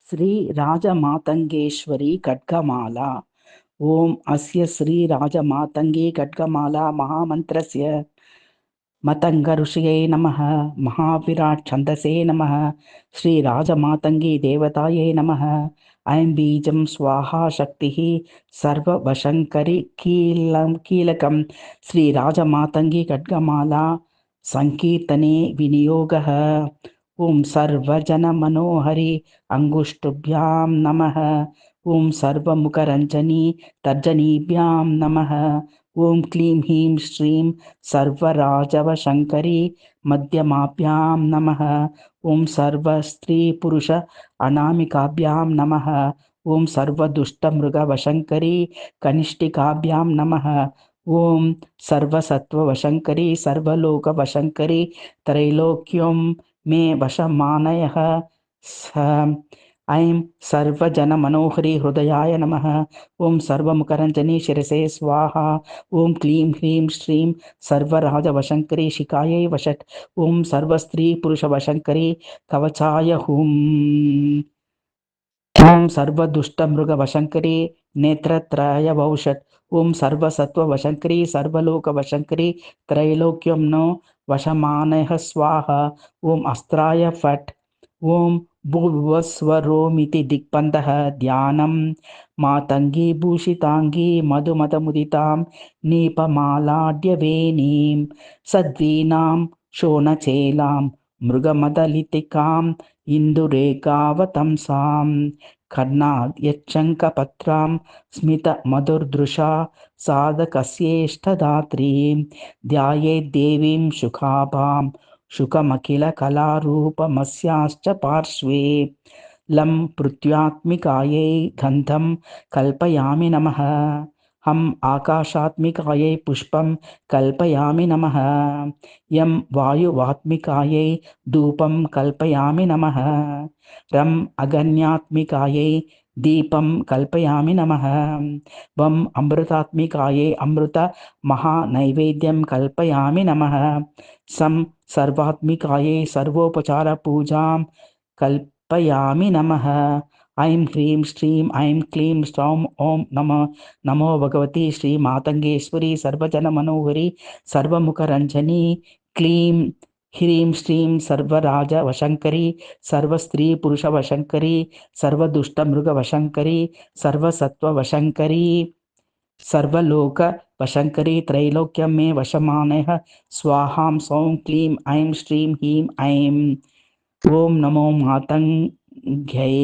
श्रीराजमातङ्गेश्वरी खड्गमाला। ॐ अस्य श्रीराजमातङ्गी खड्गमाला महामन्त्रस्य मतङ्ग ऋषये नमः। महाविराट् छन्दसे नमः। श्रीराजमातङ्गी देवतायै नमः। ऐं बीजं स्वाहा शक्तिः सर्ववशङ्करि कीलकं श्रीराजमातङ्गी खड्गमाला संकीर्तने विनियोगः। ॐ सर्वजनमनोहरि अङ्गुष्टुभ्यां नमः। ॐ सर्वमुखरञ्जनी तर्जनीभ्यां नमः। ॐ क्लीं ह्रीं श्रीं सर्वराजवशङ्करी मध्यमाभ्यां नमः। ॐ सर्वस्त्रीपुरुष अनामिकाभ्यां नमः। ॐ सर्वदुष्टमृगवशङ्करी कनिष्ठिकाभ्यां नमः। ॐ सर्वसत्त्ववशङ्करी सर्वलोकवशङ्करी त्रैलोक्यं मे वशमानयः। ऐं सर्वजनमनोहरि हृदयाय नमः। ॐ सर्वमुखरञ्जनी शिरसे स्वाहा। ॐ क्लीं ह्रीं श्रीं सर्वराजवशङ्करी शिखायै वषट्। ॐ सर्वस्त्रीपुरुषवशङ्करी कवचाय हुम्। ॐ सर्वदुष्टमृगवशङ्करी नेत्रत्रयवौषट्। ॐ सर्वसत्त्ववशङ्करी सर्वलोकवशङ्करी त्रैलोक्यं नो वशमानयः स्वाहा। ॐ अस्त्राय फट्। ॐ भूर्भुवस्वरोमिति दिग्बन्धः ध्यानं मातङ्गी भूषिताङ्गी मधुमदमुदितां नीपमालाढ्यवेणीं सद्वीनां शोणचेलां मृगमदलितिकाम् इन्दुरेखावतंसां कर्णाद्यच्छङ्खपत्रां स्मितमधुर्दृशा साधकस्येष्टदात्रीं ध्यायेद्देवीं शुकाभां शुकमखिलकलारूपमस्याश्च पार्श्वे। लं पृथ्व्यात्मिकायै गन्धं कल्पयामि नमः। हम आकाशात्मिकायै पुष्पं कल्पयामि नमः। यं वायुवात्मिकायै धूपं कल्पयामि नमः। रं अगन्यात्मिकायै दीपं कल्पयामि नमः। वं अमृतात्मिकायै अमृत महानैवेद्यं कल्पयामि नमः। सं सर्वात्मिकायै सर्वोपचारपूजां कल्पयामि नमः। ऐं ह्रीं श्रीं ऐं क्लीं स्टौं ॐ नमो भगवती श्रीमातङ्गेश्वरी सर्वजनमनोहरी सर्वमुखरञ्जनी क्लीं ह्रीं श्रीं सर्वराजवशङ्करी सर्वस्त्रीपुरुषवशङ्करी सर्वदुष्टमृगवशङ्करी सर्वसत्त्ववशङ्करी सर्वलोकवशङ्करी त्रैलोक्यं मे वशमानयः स्वाहां सौं क्लीं ऐं श्रीं ह्रीं ऐं। ॐ नमो मातङ्ग्यै।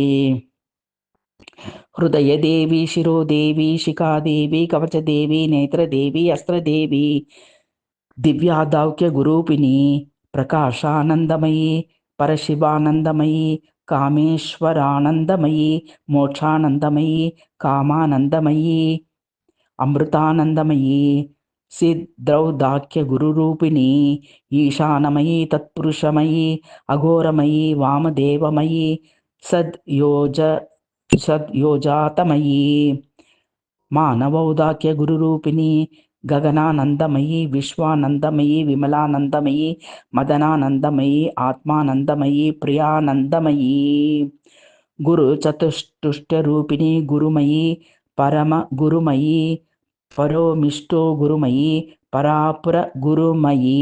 हृदयदेवी शिरोदेवी शिखादेवी कवचदेवी नेत्रदेवी अस्त्रदेवी दिव्यादाौक्यगुरूपिणी प्रकाशानन्दमयी परशिवानन्दमयी कामेश्वरानन्दमयी मोक्षानन्दमयी कामानन्दमयी अमृतानन्दमयी सिद्धौदाख्यगुरुरूपिणी ईशानमयी तत्पुरुषमयी अघोरमयी वामदेवमयी सद्योजातमयी मानवौदाख्यगुरुरूपिणी गगनानन्दमयी विश्वानन्दमयी विमलानन्दमयी मदनानन्दमयी आत्मानन्दमयी प्रियानन्दमयी गुरुचतुष्टुष्टरूपिणी गुरुमयी परमगुरुमयी परोमिष्टो गुरुमयी परापुरगुरुमयी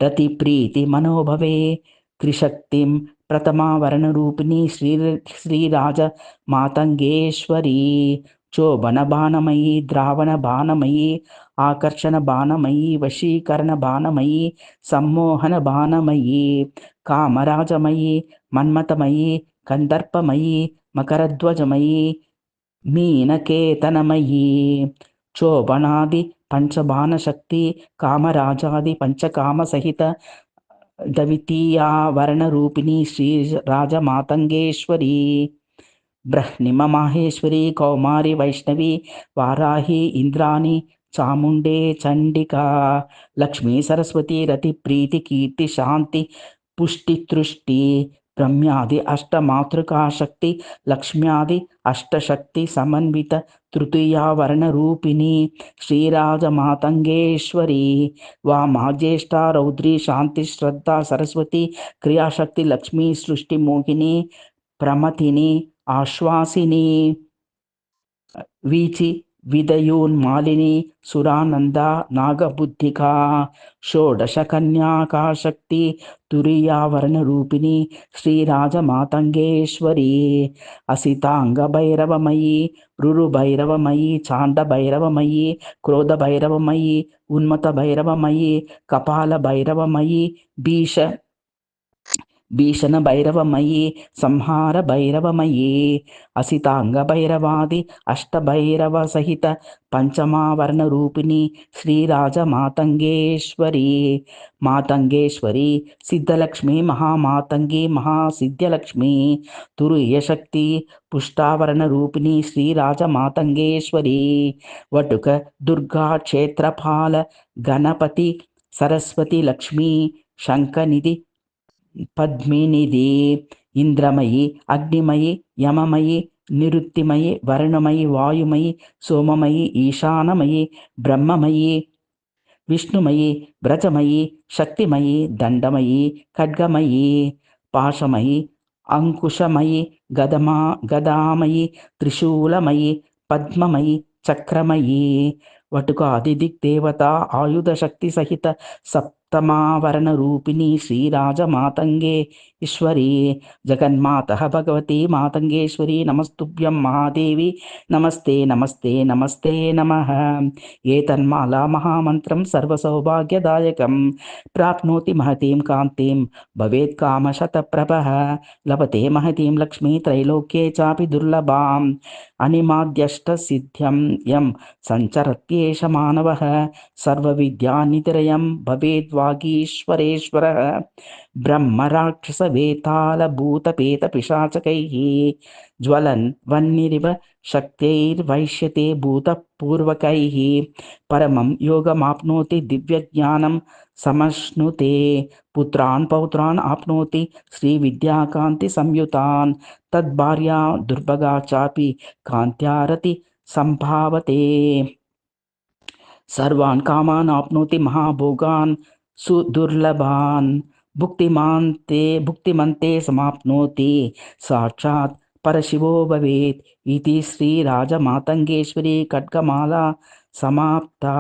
रतिप्रीतिमनोभवे त्रिशक्तिं प्रथमावरणरूपिणी श्रीराजमातङ्गेश्वरी चोबनबाणमयी द्रावणबाणमयी आकर्षणबाणमयी वशीकरणबाणमयी सम्मोहनबाणमयी कामराजमयी मन्मथमयी कन्दर्पमयी मकरध्वजमयी मीनकेतनमयी चोबनादि पंचबाणशक्ति कामराजादि पंचकामसहित द्वितीयावरणरूपिणी श्रीराजमातङ्गेश्वरी ब्रह्निममाहेश्वरी कौमारी वैष्णवी वाराही इंद्राणी चामुंडे चंडिका लक्ष्मी सरस्वती रति प्रीति कीर्ति शांति पुष्टि तृष्टि ब्रह्म्यादि अष्टमातृका शक्ति लक्ष्म्यादि अष्टशक्ति समन्वित तृतीयावरणरूपिणी श्रीराजमातङ्गेश्वरी वामाज्येष्ठा रौद्री शांति श्रद्धा सरस्वती क्रियाशक्ति लक्ष्मी सृष्टि मोहिनी प्रमथिनी आश्वासिनी वीचि विदयोन्मालिनी सुरानन्दा नागबुद्धिका षोडशकन्याकाशक्ति तुरीयावरणरूपिणी श्रीराजमातङ्गेश्वरी असिताङ्गभैरवमयी रुरुभैरवमयी चाण्डभैरवमयी क्रोधभैरवमयी उन्मत्तभैरवमयी कपालभैरवमयी भीषण भैरवमयी संहार भैरवमयी असितांग भैरवादि अष्टभैरव सहित पंचमावर्ण रूपिणी श्रीराज मातंगेश्वरी मातंगेश्वरी सिद्धलक्ष्मी महामातंगी महासिद्ध्यलक्ष्मी तुरीय शक्ति पुष्टावरण रूपिणी श्रीराज मातंगेश्वरी वटुक दुर्गा क्षेत्रपाल गणपति सरस्वती लक्ष्मी शंखनिधि पद्मिनिधि इंद्रमयी अग्निमयी यममयी निरुक्तिमयी वरुणमयी वायुमयी सोममयी ईशानमयी ब्रह्ममयी विष्णुमयी व्रजमयी शक्तिमयी दंडमयी खड्गमयी पाशमयी अंकुशमयी गदामयी त्रिशूलमयी पद्ममयी चक्रमयी वटुकादिदिग्देवता आयुध शक्ति सहित सप्तमावरण रूपिणी श्रीराज मातंगे ईश्वरी जगन्मातः भगवती मातंगेश्वरी नमस्तुभ्यं महादेवी नमस्ते नमस्ते नमस्ते नमः एतन्माला महामन्त्रं सर्वसौभाग्यदायकं प्राप्नोति महतीं कान्तिं भवेत् कामशतप्रभः लभते महतीं लक्ष्मी त्रैलोक्ये चापि दुर्लभाम् अनिमाद्यष्टसिद्ध्यं यं संचरत्येष मानवः सर्वविद्यानिधिरयं भवेद्वागीश्वरेश्वरः ब्रह्मराक्षसवेतालभूतपेतपिशाचकैः ज्वलन् वह्निरिव शक्त्यैर्वैश्यते भूतपूर्वकैः परमं योगमाप्नोति दिव्यज्ञानं समश्नुते पुत्रान् पौत्रान् आप्नोति श्रीविद्याकान्तिसंयुतान् तद्भार्या दुर्भगा चापि कान्त्यारति संभावते सर्वान् कामान् आप्नोति महाभोगान् सुदुर्लभान् भुक्तिमन्ते समाप्नोति साक्षात् परशिवो भवेत् इति श्रीराजमातङ्गेश्वरी खड्गमाला समाप्ता।